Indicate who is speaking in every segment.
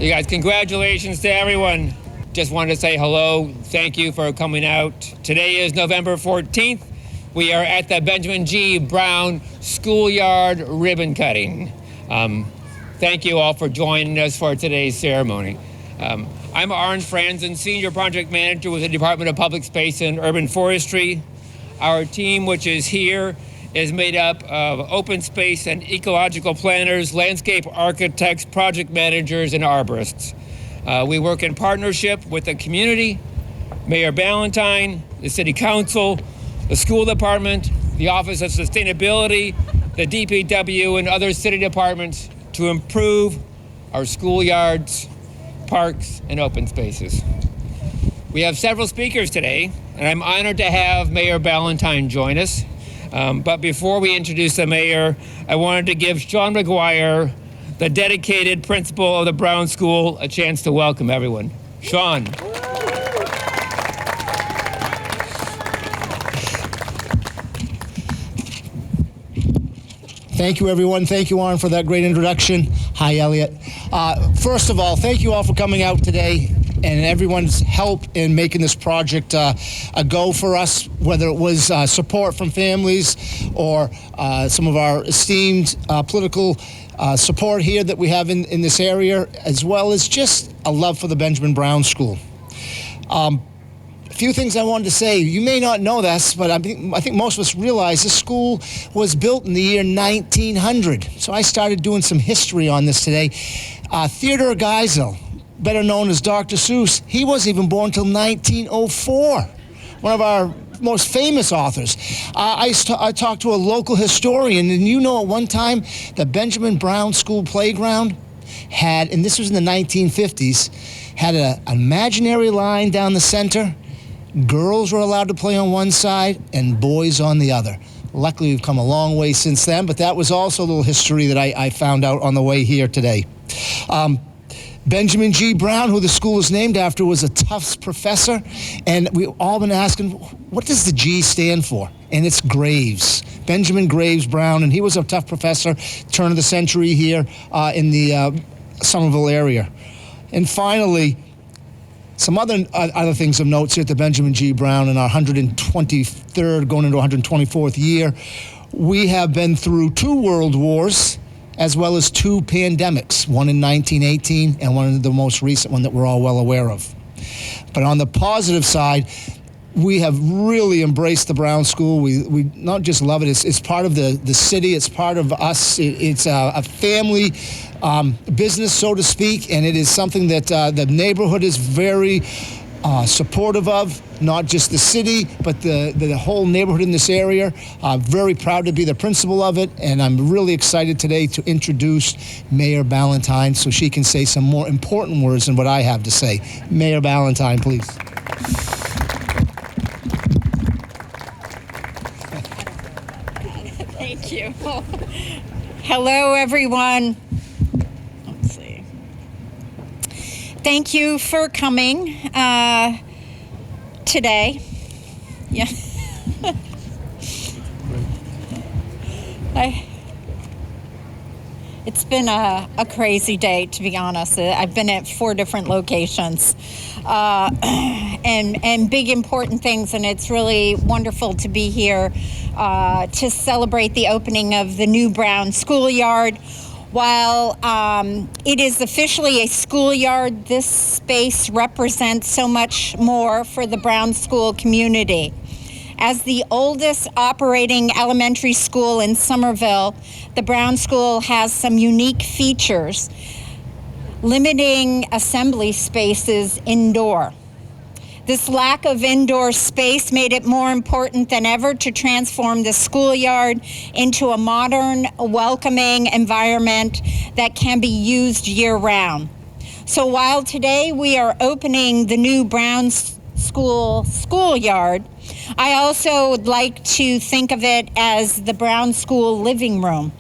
Speaker 1: You guys, congratulations to everyone. Just wanted to say hello. Thank you for coming out. Today is November 14th. We are at the Benjamin G. Brown Schoolyard ribbon cutting. Thank you all for joining us for today's ceremony. I'm Arn Franzen, Senior Project Manager with the Department of Public Space and Urban Forestry. Our team, which is here, is made up of open space and ecological planners, landscape architects, project managers, and arborists. We work in partnership with the community, Mayor Ballantyne, the City Council, the School Department, the Office of Sustainability, the DPW, and other city departments to improve our schoolyards, parks, and open spaces. We have several speakers today, and I'm honored to have Mayor Ballantyne join us. But before we introduce the mayor, I wanted to give Sean McGuire, the dedicated principal of the Brown School, a chance to welcome everyone. Sean.
Speaker 2: Thank you, everyone. Thank you, Arn, for that great introduction. Hi, Elliot. First of all, thank you all for coming out today and everyone's help in making this project a go for us, whether it was support from families or some of our esteemed political support here that we have in this area, as well as just a love for the Benjamin Brown School. A few things I wanted to say. You may not know this, but I think most of us realize this school was built in the year 1900. So I started doing some history on this today. Theodore Geisel, better known as Dr. Seuss, he wasn't even born until 1904. One of our most famous authors. I talked to a local historian, and you know at one time the Benjamin Brown School playground had, and this was in the 1950s, had an imaginary line down the center. Girls were allowed to play on one side and boys on the other. Luckily, we've come a long way since then, but that was also a little history that I found out on the way here today. Benjamin G. Brown, who the school is named after, was a Tufts professor, and we've all been asking, what does the G stand for? And it's Graves, Benjamin Graves Brown, and he was a Tufts professor, turn of the century here in the Somerville area. And finally, some other things of notes here at the Benjamin G. Brown in our 123rd, going into 124th year. We have been through 2 world wars, as well as 2 pandemics, one in 1918 and one of the most recent one that we're all well aware of. But on the positive side, we have really embraced the Brown School. We not just love it, it's part of the city, it's part of us. It's a family business, so to speak, and it is something that the neighborhood is very supportive of, not just the city, but the whole neighborhood in this area. Very proud to be the principal of it, and I'm really excited today to introduce Mayor Ballantyne so she can say some more important words than what I have to say. Mayor Ballantyne, please.
Speaker 3: Thank you. Hello, everyone. Let's see. Thank you for coming today. Yeah. It's been a crazy day, to be honest. I've been at 4 different locations and big important things, and it's really wonderful to be here to celebrate the opening of the new Brown Schoolyard. While it is officially a schoolyard, this space represents so much more for the Brown School community. As the oldest operating elementary school in Somerville, the Brown School has some unique features, limiting assembly spaces indoor. This lack of indoor space made it more important than ever to transform the schoolyard into a modern, welcoming environment that can be used year-round. So while today we are opening the new Brown School schoolyard, I also would like to think of it as the Brown School living room,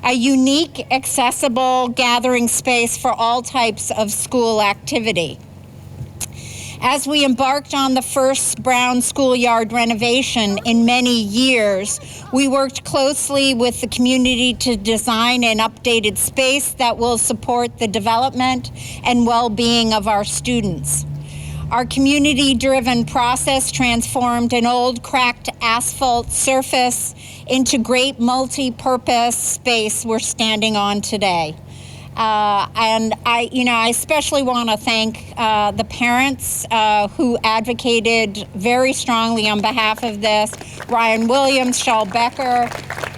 Speaker 3: a unique, accessible gathering space for all types of school activity. As we embarked on the first Brown Schoolyard renovation in many years, we worked closely with the community to design an updated space that will support the development and well-being of our students. Our community-driven process transformed an old cracked asphalt surface into great multi-purpose space we're standing on today. And I especially want to thank the parents who advocated very strongly on behalf of this. Ryan Williams, Shaw Becker,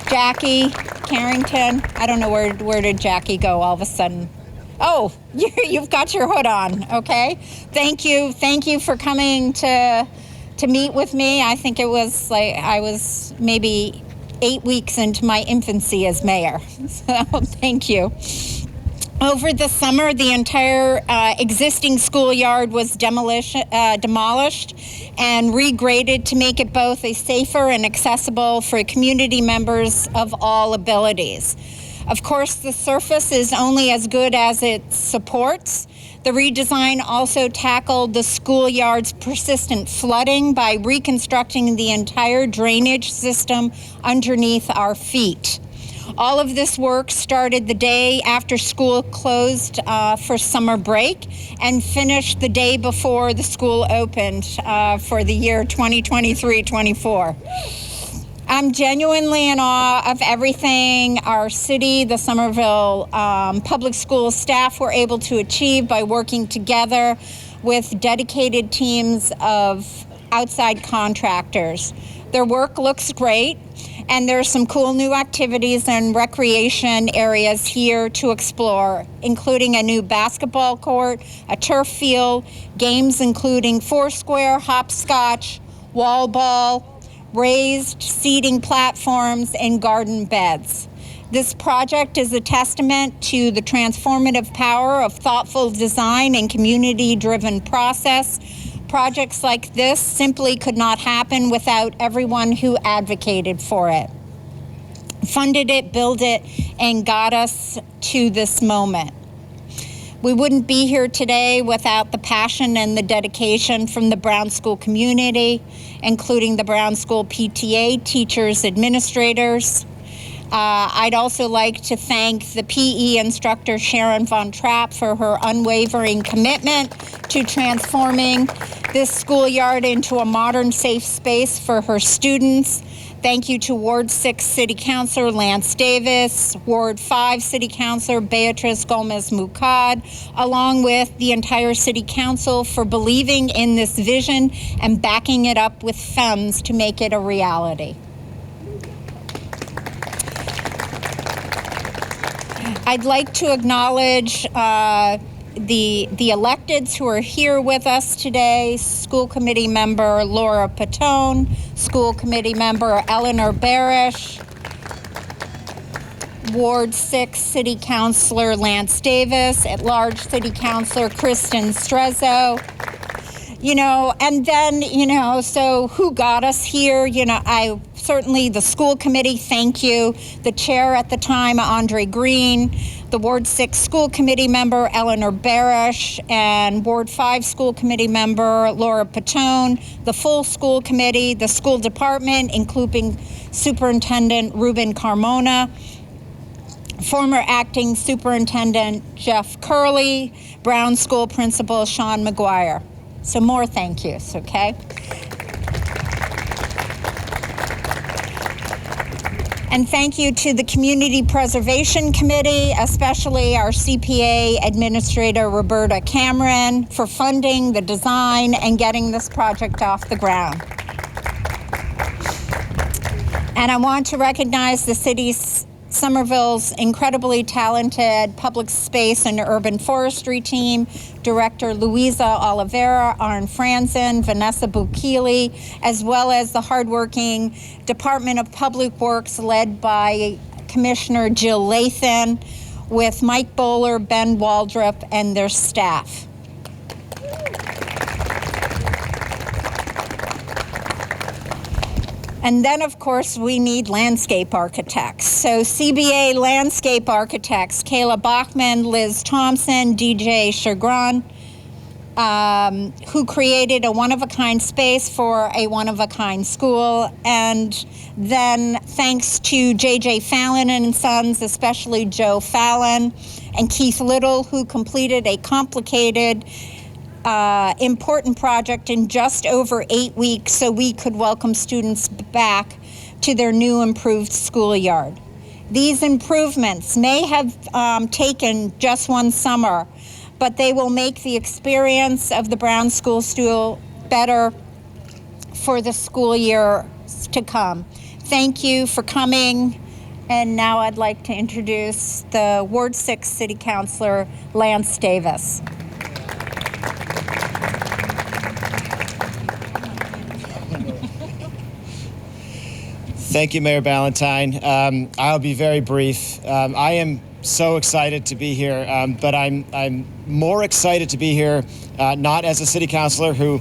Speaker 3: Jackie Carrington. I don't know where did Jackie go all of a sudden. Oh, you've got your hood on, okay? Thank you for coming to meet with me. I think it was like I was maybe 8 weeks into my infancy as mayor, so thank you. Over the summer, the entire existing schoolyard was demolished and regraded to make it both a safer and accessible for community members of all abilities. Of course, the surface is only as good as it supports. The redesign also tackled the schoolyard's persistent flooding by reconstructing the entire drainage system underneath our feet. All of this work started the day after school closed for summer break and finished the day before the school opened for the year 2023-24. I'm genuinely in awe of everything our city, the Somerville public school staff were able to achieve by working together with dedicated teams of outside contractors. Their work looks great, and there's some cool new activities and recreation areas here to explore, including a new basketball court, a turf field, games including foursquare, hopscotch, wall ball, raised seating platforms, and garden beds. This project is a testament to the transformative power of thoughtful design and community-driven process. Projects like this simply could not happen without everyone who advocated for it, funded it, built it, and got us to this moment. We wouldn't be here today without the passion and the dedication from the Brown School community, including the Brown School PTA, teachers, administrators. I'd also like to thank the PE instructor Sharon Von Trapp for her unwavering commitment to transforming this schoolyard into a modern, safe space for her students. Thank you to Ward 6 City Councilor Lance Davis, Ward 5 City Councilor Beatrice Gomez-Mucad, along with the entire City Council for believing in this vision and backing it up with funds to make it a reality. I'd like to acknowledge the electeds who are here with us today: School Committee Member Laura Patone, School Committee Member Eleanor Barish, Ward 6 City Councilor Lance Davis, at-large City Councilor Kristen Strezzo. And then, so who got us here? Certainly the school committee, thank you. The chair at the time, Andre Green, the Ward 6 school committee member, Eleanor Barish, and Ward 5 school committee member, Laura Patone, the full school committee, the school department, including Superintendent Ruben Carmona, former acting superintendent Jeff Curley, Brown School principal Sean McGuire. So more thank yous, okay? And thank you to the Community Preservation Committee, especially our CPA Administrator Roberta Cameron, for funding the design and getting this project off the ground. And I want to recognize the city's Somerville's incredibly talented public space and urban forestry team, Director Louisa Oliveira, Arn Franzen, Vanessa Bukili, as well as the hardworking Department of Public Works led by Commissioner Jill Lathan, with Mike Bowler, Ben Waldrop, and their staff. And then, of course, we need landscape architects. So CBA landscape architects, Kayla Bachman, Liz Thompson, DJ Chagrin. who created a one-of-a-kind space for a one-of-a-kind school. And then thanks to J.J. Fallon and Sons, especially Joe Fallon and Keith Little, who completed a complicated, important project in just over 8 weeks so we could welcome students back to their new improved schoolyard. These improvements may have taken just one summer, but they will make the experience of the Brown School better for the school year to come. Thank you for coming. And now I'd like to introduce the Ward 6 City Councilor, Lance Davis.
Speaker 4: Thank you, Mayor Ballantyne. I'll be very brief. I am so excited to be here, but I'm more excited to be here not as a city councilor who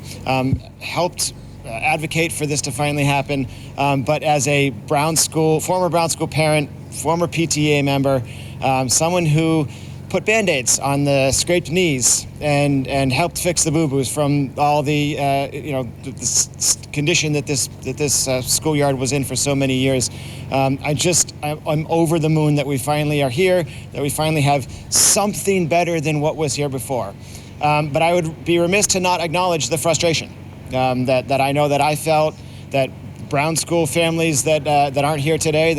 Speaker 4: helped advocate for this to finally happen, but as a former Brown School parent, former PTA member, someone who put Band-Aids on the scraped knees and helped fix the boo-boos from all the this condition that this schoolyard was in for so many years. I'm over the moon that we finally are here, that we finally have something better than what was here before. But I would be remiss to not acknowledge the frustration that I know that I felt, that Brown School families that aren't here today,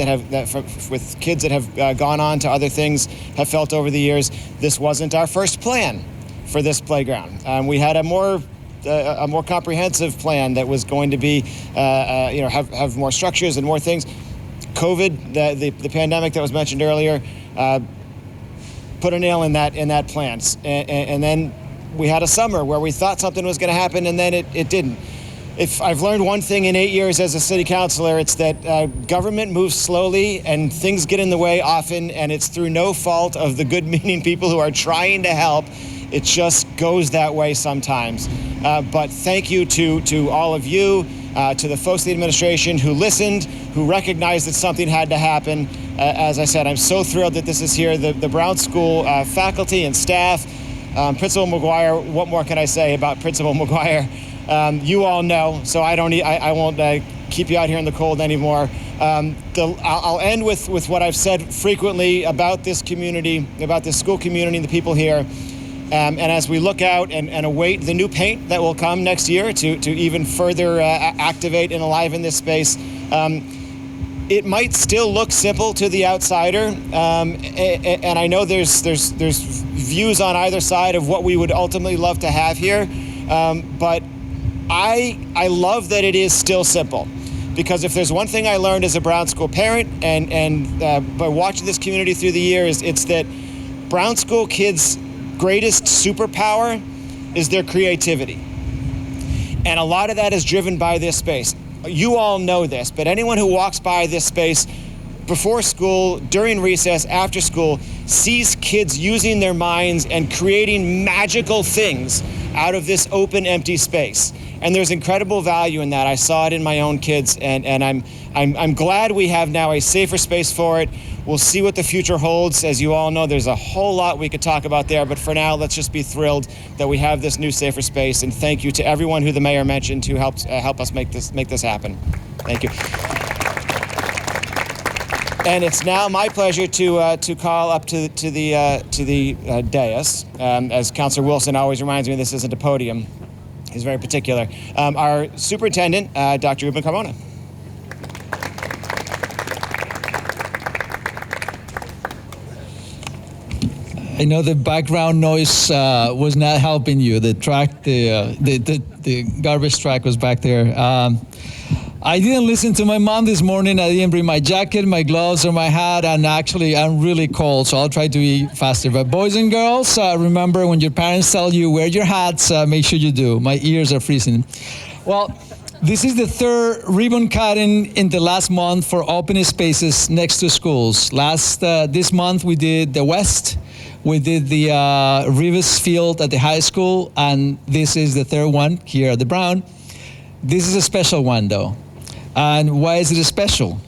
Speaker 4: with kids that have gone on to other things, have felt over the years. This wasn't our first plan for this playground. We had a more comprehensive plan that was going to be, have more structures and more things. COVID, the pandemic that was mentioned earlier, put a nail in that plan. And then we had a summer where we thought something was going to happen, and then it didn't. If I've learned one thing in 8 years as a city councilor, it's that government moves slowly and things get in the way often, and it's through no fault of the good-meaning people who are trying to help. It just goes that way sometimes. But thank you to all of you, to the folks in the administration who listened, who recognized that something had to happen. As I said, I'm so thrilled that this is here. The Brown School faculty and staff, Principal McGuire, what more can I say about Principal McGuire? You all know, so I won't keep you out here in the cold anymore. I'll end with what I've said frequently about this community, about this school community and the people here. And as we look out and await the new paint that will come next year to even further activate and enliven this space, it might still look simple to the outsider, and I know there's views on either side of what we would ultimately love to have here, but I love that it is still simple, because if there's one thing I learned as a Brown School parent and by watching this community through the years, it's that Brown School kids' greatest superpower is their creativity. And a lot of that is driven by this space. You all know this, but anyone who walks by this space before school, during recess, after school, sees kids using their minds and creating magical things out of this open, empty space. And there's incredible value in that. I saw it in my own kids, and I'm glad we have now a safer space for it. We'll see what the future holds. As you all know, there's a whole lot we could talk about there, but for now, let's just be thrilled that we have this new safer space. And thank you to everyone who the mayor mentioned who helped help us make this happen. Thank you. And it's now my pleasure to call up to the dais. As Councilor Wilson always reminds me, this isn't a podium. He's very particular. Our superintendent, Dr. Ruben Carmona.
Speaker 5: I know the background noise was not helping you. The truck, the garbage truck was back there. I didn't listen to my mom this morning. I didn't bring my jacket, my gloves, or my hat, and actually I'm really cold, so I'll try to be faster. But boys and girls, remember when your parents tell you wear your hats, make sure you do. My ears are freezing. Well, this is the third ribbon cutting in the last month for open spaces next to schools. This month we did the West. We did the Rivers Field at the high school, and this is the third one here at the Brown. This is a special one, though. And why is it special?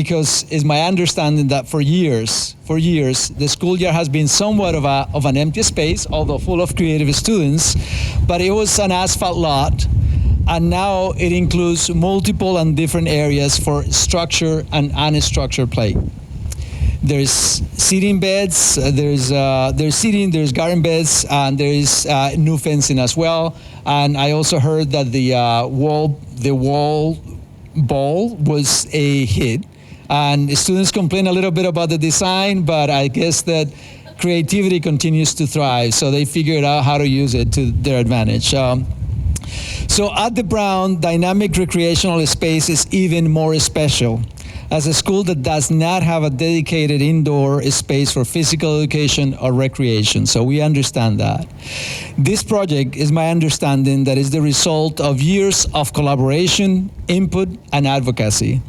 Speaker 5: because it's my understanding that for years, the schoolyard has been somewhat of an empty space, although full of creative students, but it was an asphalt lot, and now it includes multiple and different areas for structure and unstructured play. There's seating beds, there's seating, there's garden beds, and there is new fencing as well. And I also heard that the wall ball was a hit. And students complain a little bit about the design, but I guess that creativity continues to thrive, so they figured out how to use it to their advantage. So at the Brown, dynamic recreational space is even more special, as a school that does not have a dedicated indoor space for physical education or recreation. So we understand that. This project is my understanding that is the result of years of collaboration, input, and advocacy.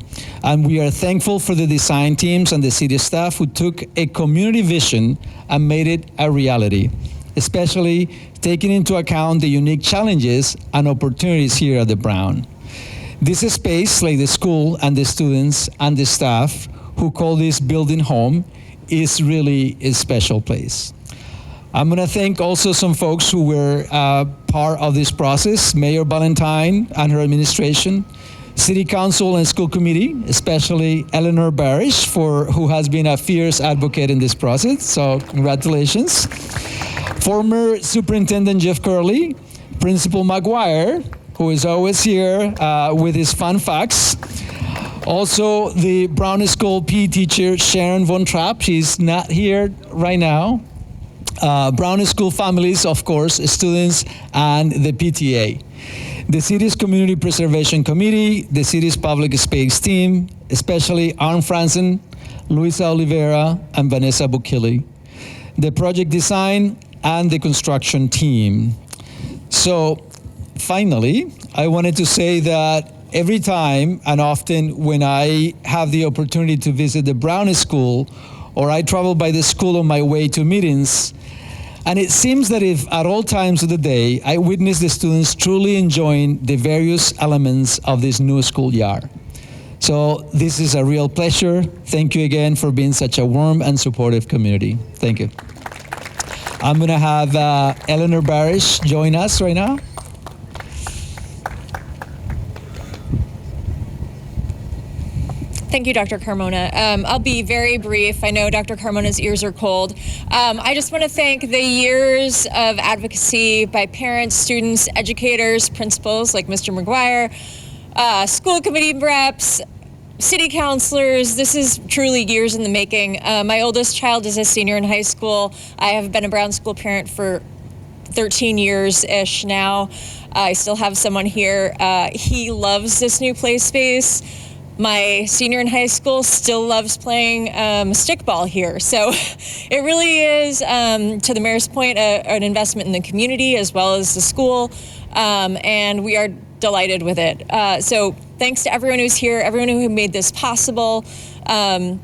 Speaker 5: And we are thankful for the design teams and the city staff who took a community vision and made it a reality, especially taking into account the unique challenges and opportunities here at the Brown. This space, like the school and the students and the staff who call this building home, is really a special place. I'm going to thank also some folks who were part of this process, Mayor Ballantyne and her administration, City Council and School Committee, especially Eleanor Barish, who has been a fierce advocate in this process, so congratulations. Former Superintendent Jeff Curley, Principal McGuire, who is always here with his fun facts. Also, the Brown School PE teacher, Sharon Von Trapp. She's not here right now. Brown School families, of course, students, and the PTA. The city's Community Preservation Committee, the city's Public Space team, especially Arn Franzen, Luisa Oliveira, and Vanessa Bukili. The project design and the construction team. So, finally, I wanted to say that every time and often when I have the opportunity to visit the Brown School or I travel by the school on my way to meetings, and it seems that if at all times of the day I witness the students truly enjoying the various elements of this new schoolyard. So this is a real pleasure. Thank you again for being such a warm and supportive community. Thank you. I'm going to have Eleanor Barish join us right now.
Speaker 6: Thank you, Dr. Carmona. I'll be very brief. I know Dr. Carmona's ears are cold. I just want to thank the years of advocacy by parents, students, educators, principals like Mr. McGuire, school committee reps, city councilors. This is truly years in the making. My oldest child is a senior in high school. I have been a Brown School parent for 13 years-ish now. I still have someone here. He loves this new play space. My senior in high school still loves playing stickball here. So it really is, to the mayor's point, an investment in the community as well as the school. And we are delighted with it. So thanks to everyone who's here, everyone who made this possible. And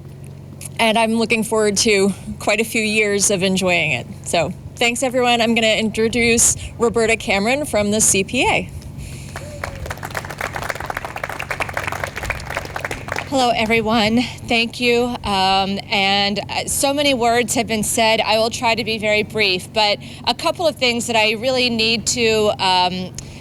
Speaker 6: I'm looking forward to quite a few years of enjoying it. So thanks, everyone. I'm going to introduce Roberta Cameron from the CPA.
Speaker 7: Hello, everyone. Thank you. And so many words have been said. I will try to be very brief, but a couple of things that I really need to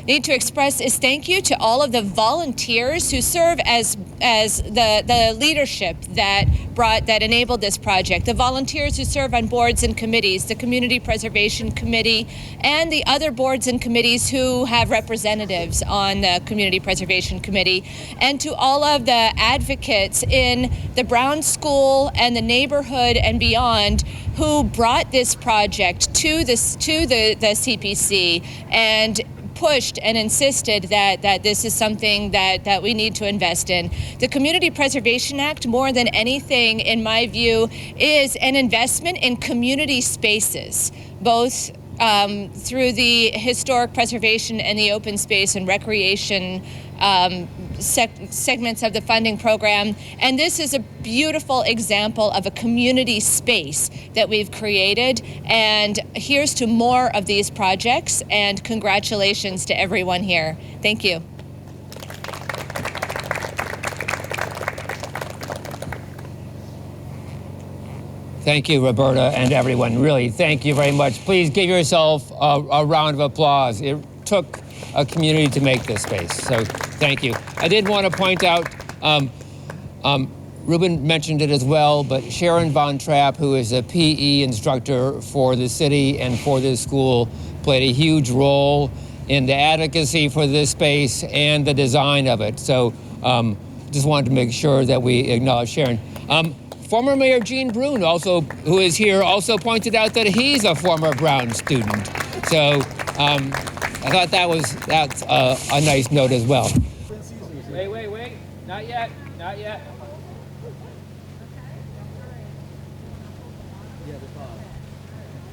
Speaker 7: express is thank you to all of the volunteers who serve as the leadership that enabled this project, the volunteers who serve on boards and committees, the Community Preservation Committee, and the other boards and committees who have representatives on the Community Preservation Committee, and to all of the advocates in the Brown School and the neighborhood and beyond who brought this project to the CPC and pushed and insisted that this is something that we need to invest in. The Community Preservation Act, more than anything, in my view, is an investment in community spaces, both through the historic preservation and the open space and recreation segments of the funding program. And this is a beautiful example of a community space that we've created. And here's to more of these projects, and congratulations to everyone here. Thank you.
Speaker 1: Thank you, Roberta, and everyone. Really, thank you very much. Please give yourself a round of applause. It took a community to make this space, so thank you. I did want to point out, Ruben mentioned it as well, but Sharon Von Trapp, who is a PE instructor for the city and for this school, played a huge role in the advocacy for this space and the design of it. So just wanted to make sure that we acknowledge Sharon. Former Mayor Gene Brune, also, who is here, also pointed out that he's a former Brown student. So I thought that's a nice note as well. Wait, not yet.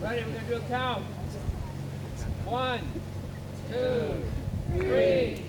Speaker 1: Ready, we're gonna do a count. 1, 2, 3.